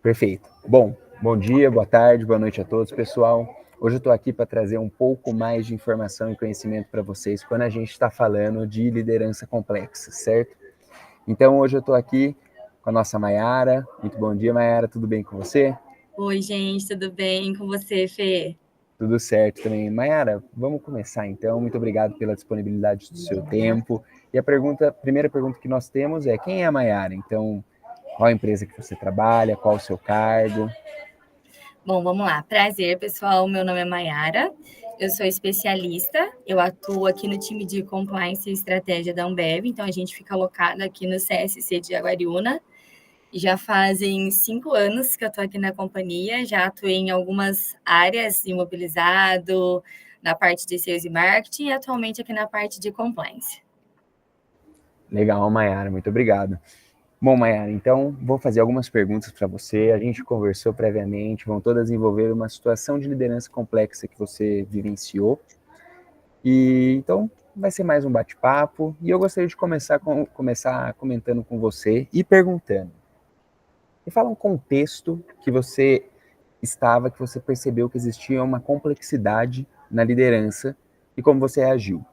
Perfeito. Bom dia, boa tarde, boa noite a todos, pessoal. Hoje eu estou aqui para trazer um pouco mais de informação e conhecimento para vocês quando a gente está falando de liderança complexa, certo? Então, hoje eu estou aqui com a nossa Mayara. Muito bom dia, Mayara, tudo bem com você? Oi, gente, tudo bem com você, Fê? Tudo certo também. Mayara, vamos começar então. Muito obrigado pela disponibilidade do seu tempo. E a primeira pergunta que nós temos é: quem é a Mayara? Então, qual a empresa que você trabalha, qual o seu cargo? Bom, vamos lá. Prazer, pessoal. Meu nome é Mayara. Eu sou especialista. Eu atuo aqui no time de compliance e estratégia da Ambev. Então, a gente fica alocado aqui no CSC de Jaguariúna. Já fazem 5 anos que eu estou aqui na companhia. Já atuei em algumas áreas, imobilizado, na parte de sales e marketing e atualmente aqui na parte de compliance. Legal, Mayara, muito obrigado. Bom, Mayara, então vou fazer algumas perguntas para você. A gente conversou previamente, vão todas envolver uma situação de liderança complexa que você vivenciou. E então vai ser mais um bate-papo. E eu gostaria de começar comentando com você e perguntando. Me fala um contexto que você estava, que você percebeu que existia uma complexidade na liderança e como você reagiu.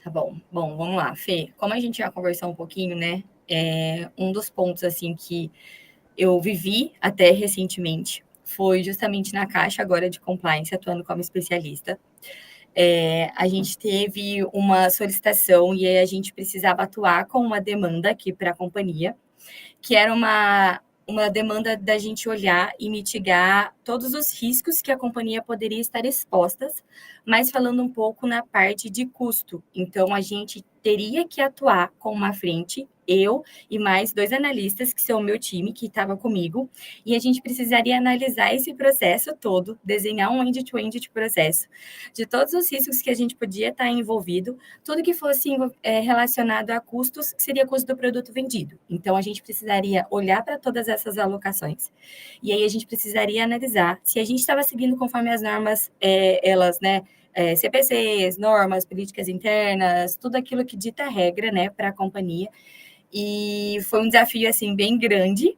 Tá bom. Bom, vamos lá, Fê. Como a gente já conversou um pouquinho, né? Um dos pontos, assim, que eu vivi até recentemente foi justamente na Caixa agora de compliance, atuando como especialista. A gente teve uma solicitação e aí a gente precisava atuar com uma demanda aqui para a companhia, que era uma demanda da gente olhar e mitigar todos os riscos que a companhia poderia estar expostas, mas falando um pouco na parte de custo. Então, a gente teria que atuar com uma frente, eu e mais 2 analistas, que são o meu time, que estava comigo, e a gente precisaria analisar esse processo todo, desenhar um end-to-end de processo, de todos os riscos que a gente podia estar envolvido, tudo que fosse relacionado a custos, que seria custo do produto vendido. Então, a gente precisaria olhar para todas essas alocações, e aí a gente precisaria analisar se a gente estava seguindo conforme as normas, CPCs, normas, políticas internas, tudo aquilo que dita regra, né, para a companhia. E foi um desafio, assim, bem grande,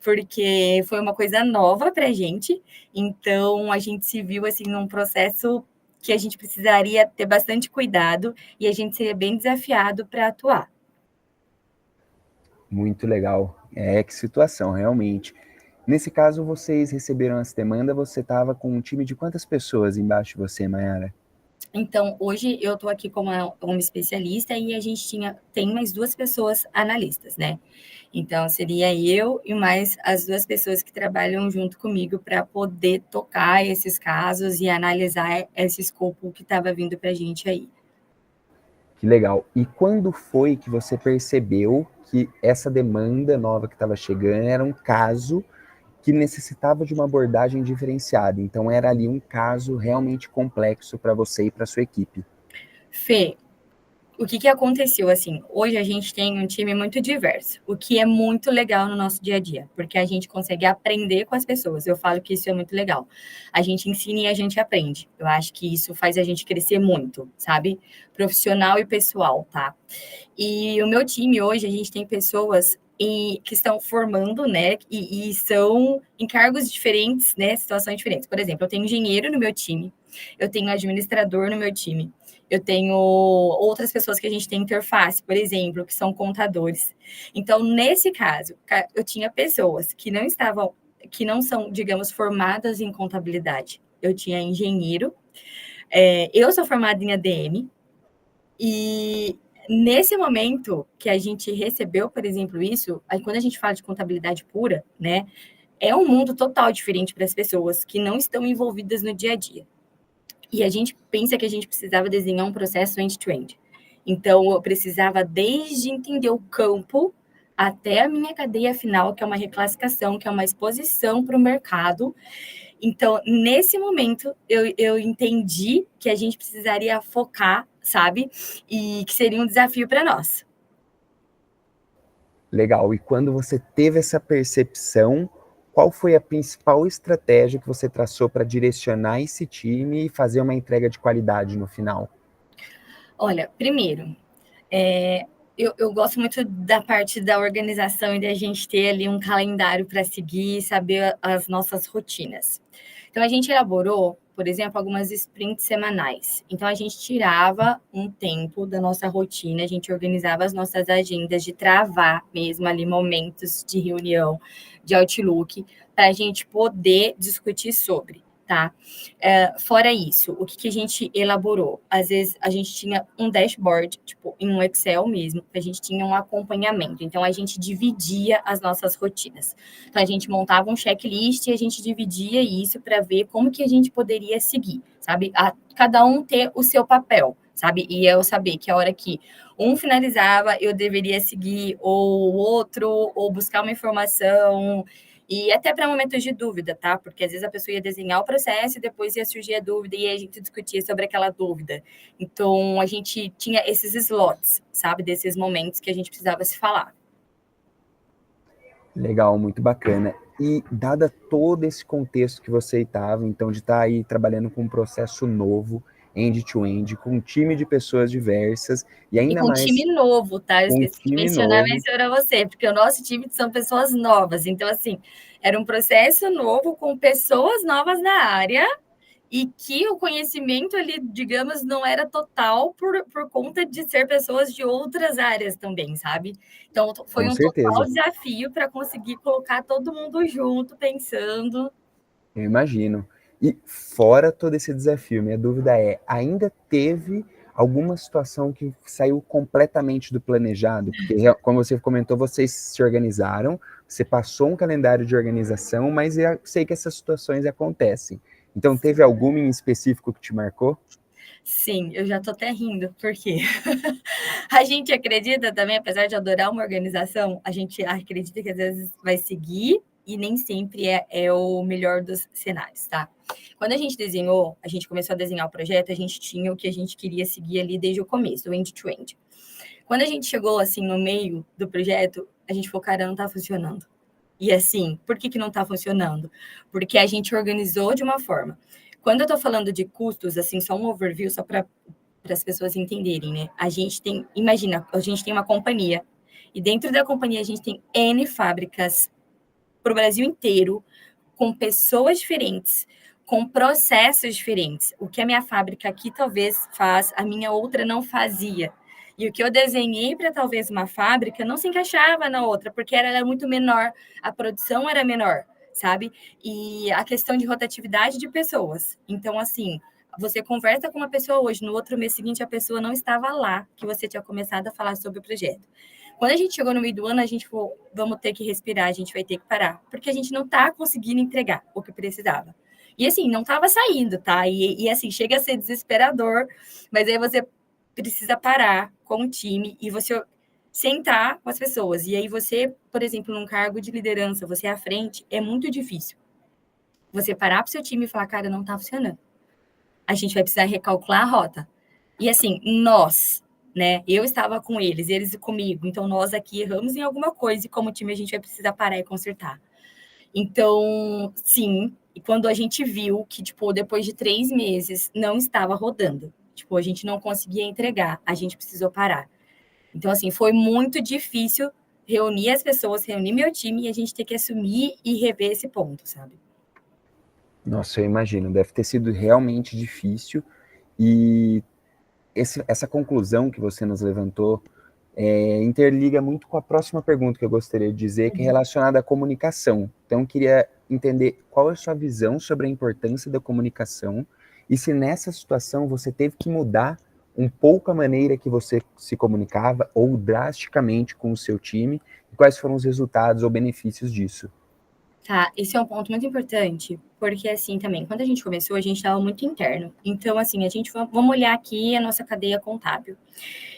porque foi uma coisa nova para a gente. Então, a gente se viu, assim, num processo que a gente precisaria ter bastante cuidado e a gente seria bem desafiado para atuar. Muito legal. Que situação, realmente. Nesse caso, vocês receberam essa demanda, você estava com um time de quantas pessoas embaixo de você, Mayara? Então, hoje eu estou aqui como uma especialista e a gente tem mais 2 pessoas analistas, né? Então, seria eu e mais as 2 pessoas que trabalham junto comigo para poder tocar esses casos e analisar esse escopo que estava vindo para a gente aí. Que legal. E quando foi que você percebeu que essa demanda nova que estava chegando era um caso que necessitava de uma abordagem diferenciada? Então, era ali um caso realmente complexo para você e para sua equipe. Fê, o que aconteceu, assim, hoje a gente tem um time muito diverso, o que é muito legal no nosso dia a dia, porque a gente consegue aprender com as pessoas. Eu falo que isso é muito legal. A gente ensina e a gente aprende. Eu acho que isso faz a gente crescer muito, sabe? Profissional e pessoal, tá? E o meu time hoje, a gente tem pessoas que estão formando, né, e são em cargos diferentes, né, situações diferentes. Por exemplo, eu tenho engenheiro no meu time, eu tenho administrador no meu time, eu tenho outras pessoas que a gente tem interface, por exemplo, que são contadores. Então, nesse caso, eu tinha pessoas que não são, digamos, formadas em contabilidade. Eu tinha engenheiro, eu sou formada em ADM, e nesse momento que a gente recebeu, por exemplo, isso, aí quando a gente fala de contabilidade pura, né, é um mundo total diferente para as pessoas que não estão envolvidas no dia a dia. E a gente pensa que a gente precisava desenhar um processo end-to-end. Então, eu precisava desde entender o campo até a minha cadeia final, que é uma reclassificação, que é uma exposição para o mercado. Então, nesse momento, eu entendi que a gente precisaria focar, sabe? E que seria um desafio para nós. Legal. E quando você teve essa percepção, qual foi a principal estratégia que você traçou para direcionar esse time e fazer uma entrega de qualidade no final? Olha, primeiro, eu gosto muito da parte da organização e da gente ter ali um calendário para seguir, saber as nossas rotinas. Então, a gente elaborou, por exemplo, algumas sprints semanais. Então, a gente tirava um tempo da nossa rotina, a gente organizava as nossas agendas de travar mesmo ali momentos de reunião, de Outlook, para a gente poder discutir sobre, tá? Fora isso, o que a gente elaborou? Às vezes, a gente tinha um dashboard, tipo, em um Excel mesmo, a gente tinha um acompanhamento. Então, a gente dividia as nossas rotinas. Então, a gente montava um checklist e a gente dividia isso para ver como que a gente poderia seguir, sabe? Cada um ter o seu papel, sabe? E eu saber que a hora que um finalizava, eu deveria seguir, ou o outro, ou buscar uma informação, e até para momentos de dúvida, tá? Porque às vezes a pessoa ia desenhar o processo e depois ia surgir a dúvida e a gente discutia sobre aquela dúvida. Então, a gente tinha esses slots, sabe? Desses momentos que a gente precisava se falar. Legal, muito bacana. E dada todo esse contexto que você estava, então de estar aí trabalhando com um processo novo, end-to-end, com um time de pessoas diversas, e E ainda com um mais time novo, tá? Eu com um esqueci de time mencionar novo. para você, porque o nosso time são pessoas novas. Então, assim, era um processo novo com pessoas novas na área e que o conhecimento ali, digamos, não era total por conta de ser pessoas de outras áreas também, sabe? Então, foi Com um total certeza, desafio para conseguir colocar todo mundo junto, pensando. eu imagino. E fora todo esse desafio, minha dúvida é, ainda teve alguma situação que saiu completamente do planejado? Porque, como você comentou, vocês se organizaram, você passou um calendário de organização, mas eu sei que essas situações acontecem. Então, teve alguma em específico que te marcou? Sim, eu já tô até rindo, porque a gente acredita também, apesar de adorar uma organização, a gente acredita que às vezes vai seguir e nem sempre é o melhor dos cenários, tá? Quando a gente desenhou, a gente começou a desenhar o projeto, a gente tinha o que a gente queria seguir ali desde o começo, o end-to-end. Quando a gente chegou, assim, no meio do projeto, a gente falou, cara, não tá funcionando. E assim, por que não está funcionando? Porque a gente organizou de uma forma. Quando eu estou falando de custos, assim, só um overview, só para as pessoas entenderem, né? A gente tem, imagina, a gente tem uma companhia, e dentro da companhia a gente tem N fábricas para o Brasil inteiro, com pessoas diferentes, com processos diferentes. O que a minha fábrica aqui talvez faz, a minha outra não fazia. E o que eu desenhei para talvez uma fábrica não se encaixava na outra, porque ela era muito menor, a produção era menor, sabe? E a questão de rotatividade de pessoas. Então, assim, você conversa com uma pessoa hoje, no outro mês seguinte a pessoa não estava lá, que você tinha começado a falar sobre o projeto. Quando a gente chegou no meio do ano, a gente falou, vamos ter que respirar, a gente vai ter que parar, porque a gente não está conseguindo entregar o que precisava. E assim, não estava saindo, tá? E assim, chega a ser desesperador, mas aí você precisa parar com o time e você sentar com as pessoas. E aí você, por exemplo, num cargo de liderança, você à frente, é muito difícil. Você parar para o seu time e falar, cara, não está funcionando. A gente vai precisar recalcular a rota. E assim, nós, né? Eu estava com eles comigo. Então, nós aqui erramos em alguma coisa e como time a gente vai precisar parar e consertar. Então, sim, e quando a gente viu que, tipo, depois de 3 meses não estava rodando, tipo, a gente não conseguia entregar, a gente precisou parar. Então, assim, foi muito difícil reunir as pessoas, reunir meu time e a gente ter que assumir e rever esse ponto, sabe? Nossa, eu imagino, deve ter sido realmente difícil. E essa conclusão que você nos levantou interliga muito com a próxima pergunta que eu gostaria de dizer, que é relacionada à comunicação. Então, eu queria entender qual é a sua visão sobre a importância da comunicação e se nessa situação você teve que mudar um pouco a maneira que você se comunicava ou drasticamente com o seu time, e quais foram os resultados ou benefícios disso. Tá, esse é um ponto muito importante, porque assim também, quando a gente começou, a gente estava muito interno. Então, assim, a gente vamos olhar aqui a nossa cadeia contábil.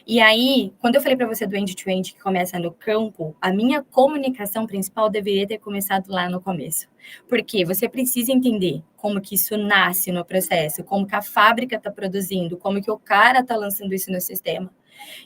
E aí, quando eu falei para você do end-to-end que começa no campo, a minha comunicação principal deveria ter começado lá no começo. Porque você precisa entender como que isso nasce no processo, como que a fábrica está produzindo, como que o cara está lançando isso no sistema.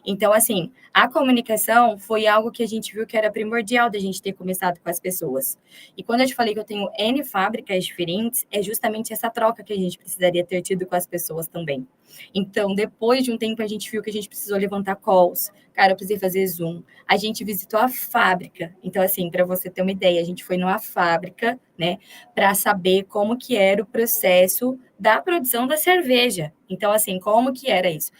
Então, assim, a comunicação foi algo que a gente viu que era primordial da gente ter começado com as pessoas. E quando eu te falei que eu tenho N fábricas diferentes, é justamente essa troca que a gente precisaria ter tido com as pessoas também. Então, depois de um tempo, a gente viu que a gente precisou levantar calls. Cara, eu precisei fazer Zoom. A gente visitou a fábrica. Então, assim, para você ter uma ideia, a gente foi numa fábrica, né, para saber como que era o processo da produção da cerveja. Então, assim, como que era isso?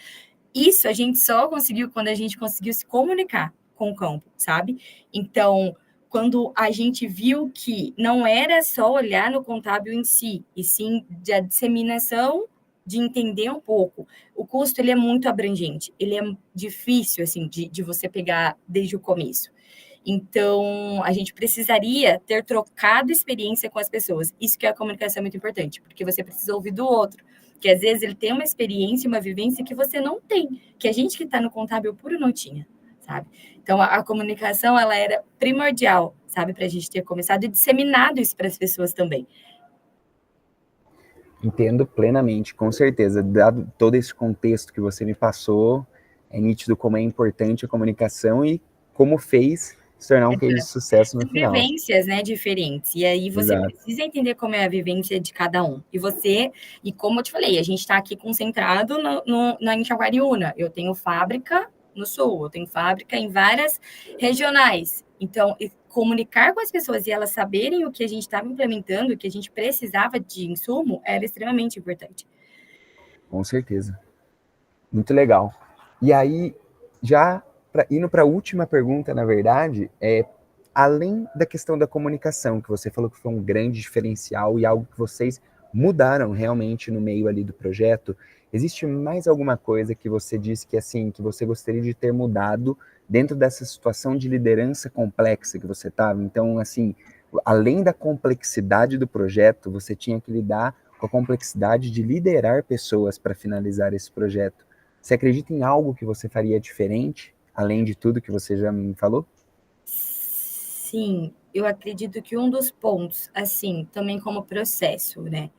Isso a gente só conseguiu quando a gente conseguiu se comunicar com o campo, sabe? Então, quando a gente viu que não era só olhar no contábil em si, e sim da disseminação de entender um pouco. O custo, ele é muito abrangente, ele é difícil, assim, de você pegar desde o começo. Então, a gente precisaria ter trocado experiência com as pessoas. Isso que é a comunicação é muito importante, porque você precisa ouvir do outro. Que às vezes ele tem uma experiência, uma vivência que você não tem, que a gente que está no contábil puro não tinha, sabe? Então, a comunicação, ela era primordial, sabe, para a gente ter começado e disseminado isso para as pessoas também. Entendo plenamente, com certeza. Dado todo esse contexto que você me passou, é nítido como é importante a comunicação e como fez se tornar um case de sucesso no São final. vivências, né, diferentes. E aí você Exato. precisa entender como é a vivência de cada um. E como eu te falei, a gente está aqui concentrado em Jaguariúna. Eu tenho fábrica no sul, eu tenho fábrica em várias regionais. Então, comunicar com as pessoas e elas saberem o que a gente estava implementando, o que a gente precisava de insumo, era extremamente importante. Com certeza. Muito legal. E aí, já indo para a última pergunta, na verdade, além da questão da comunicação, que você falou que foi um grande diferencial e algo que vocês mudaram realmente no meio ali do projeto, existe mais alguma coisa que você disse que assim, que você gostaria de ter mudado dentro dessa situação de liderança complexa que você estava? Então, assim, além da complexidade do projeto, você tinha que lidar com a complexidade de liderar pessoas para finalizar esse projeto. Você acredita em algo que você faria diferente, além de tudo que você já me falou? Sim, eu acredito que um dos pontos, assim, também como processo, né?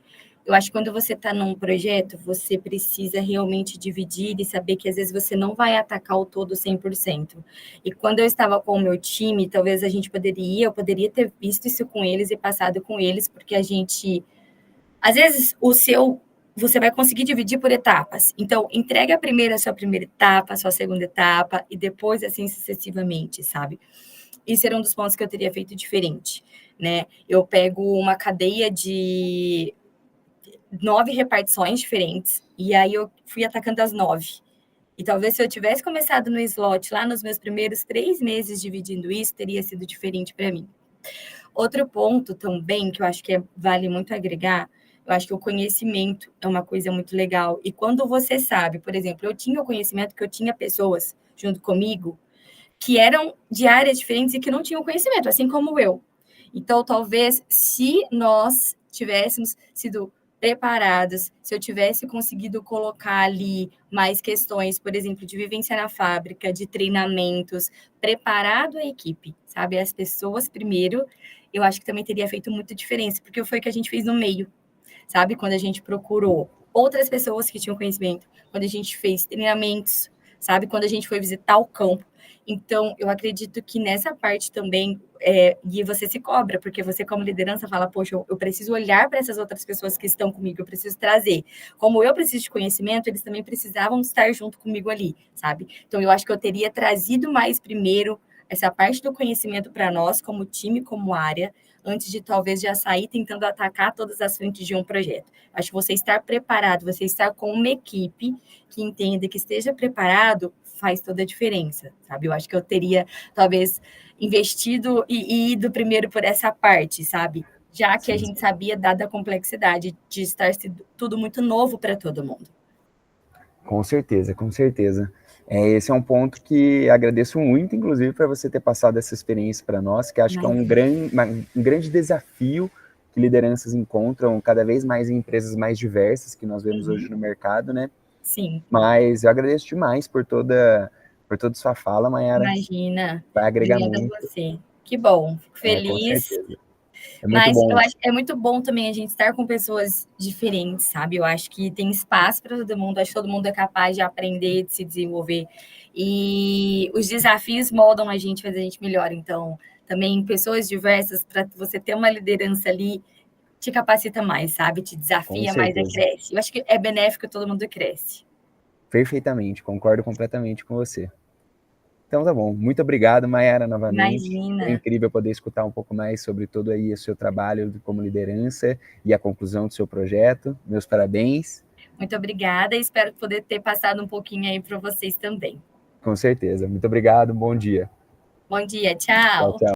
Eu acho que quando você está num projeto, você precisa realmente dividir e saber que às vezes você não vai atacar o todo 100%. E quando eu estava com o meu time, talvez eu poderia ter visto isso com eles e passado com eles, porque a gente, às vezes, você vai conseguir dividir por etapas. Então, entrega primeiro a sua primeira etapa, a sua segunda etapa, e depois, assim, sucessivamente, sabe? Isso era um dos pontos que eu teria feito diferente, né? Eu pego uma cadeia de 9 repartições diferentes, e aí eu fui atacando as 9. E talvez se eu tivesse começado no slot lá nos meus primeiros 3 meses dividindo isso, teria sido diferente para mim. Outro ponto também que eu acho que vale muito agregar, eu acho que o conhecimento é uma coisa muito legal. E quando você sabe, por exemplo, eu tinha o conhecimento que eu tinha pessoas junto comigo que eram de áreas diferentes e que não tinham conhecimento, assim como eu. Então, talvez, se nós tivéssemos sido preparados, se eu tivesse conseguido colocar ali mais questões, por exemplo, de vivência na fábrica, de treinamentos, preparado a equipe, sabe? As pessoas primeiro, eu acho que também teria feito muita diferença, porque foi o que a gente fez no meio, sabe? Quando a gente procurou outras pessoas que tinham conhecimento, quando a gente fez treinamentos, sabe? Quando a gente foi visitar o campo. Então, eu acredito que nessa parte também, e você se cobra, porque você, como liderança, fala, poxa, eu preciso olhar para essas outras pessoas que estão comigo, eu preciso trazer. Como eu preciso de conhecimento, eles também precisavam estar junto comigo ali, sabe? Então, eu acho que eu teria trazido mais primeiro essa parte do conhecimento para nós, como time, como área, antes de talvez já sair tentando atacar todas as frentes de um projeto. Acho que você estar preparado, você estar com uma equipe que entenda, que esteja preparado, faz toda a diferença, sabe? Eu acho que eu teria, talvez, investido e ido primeiro por essa parte, sabe? Já que a gente sabia, dada a complexidade de estar tudo muito novo para todo mundo. Com certeza, com certeza. Esse é um ponto que agradeço muito, inclusive, para você ter passado essa experiência para nós, que acho que é um grande desafio que lideranças encontram cada vez mais em empresas mais diversas que nós vemos hoje no mercado, né? Sim. Mas eu agradeço demais por toda sua fala, Mayara. Imagina. Vai agregar Obrigada muito. a você. Que bom. Fico Com feliz. certeza. É muito Mas eu bom. acho que é muito bom também a gente estar com pessoas diferentes, sabe? Eu acho que tem espaço para todo mundo, acho que todo mundo é capaz de aprender, de se desenvolver. E os desafios moldam a gente, fazem a gente melhor. Então, também pessoas diversas, para você ter uma liderança ali, te capacita mais, sabe? Te Com desafia mais, certeza. cresce. Eu acho que é benéfico, todo mundo cresce. Perfeitamente, concordo completamente com você. Então tá bom. Muito obrigado, Mayara, novamente. Foi Imagina. incrível poder escutar um pouco mais sobre todo aí o seu trabalho como liderança e a conclusão do seu projeto. Meus parabéns. Muito obrigada e espero poder ter passado um pouquinho aí para vocês também. Com certeza. Muito obrigado. Bom dia. Bom dia, Tchau, tchau. tchau.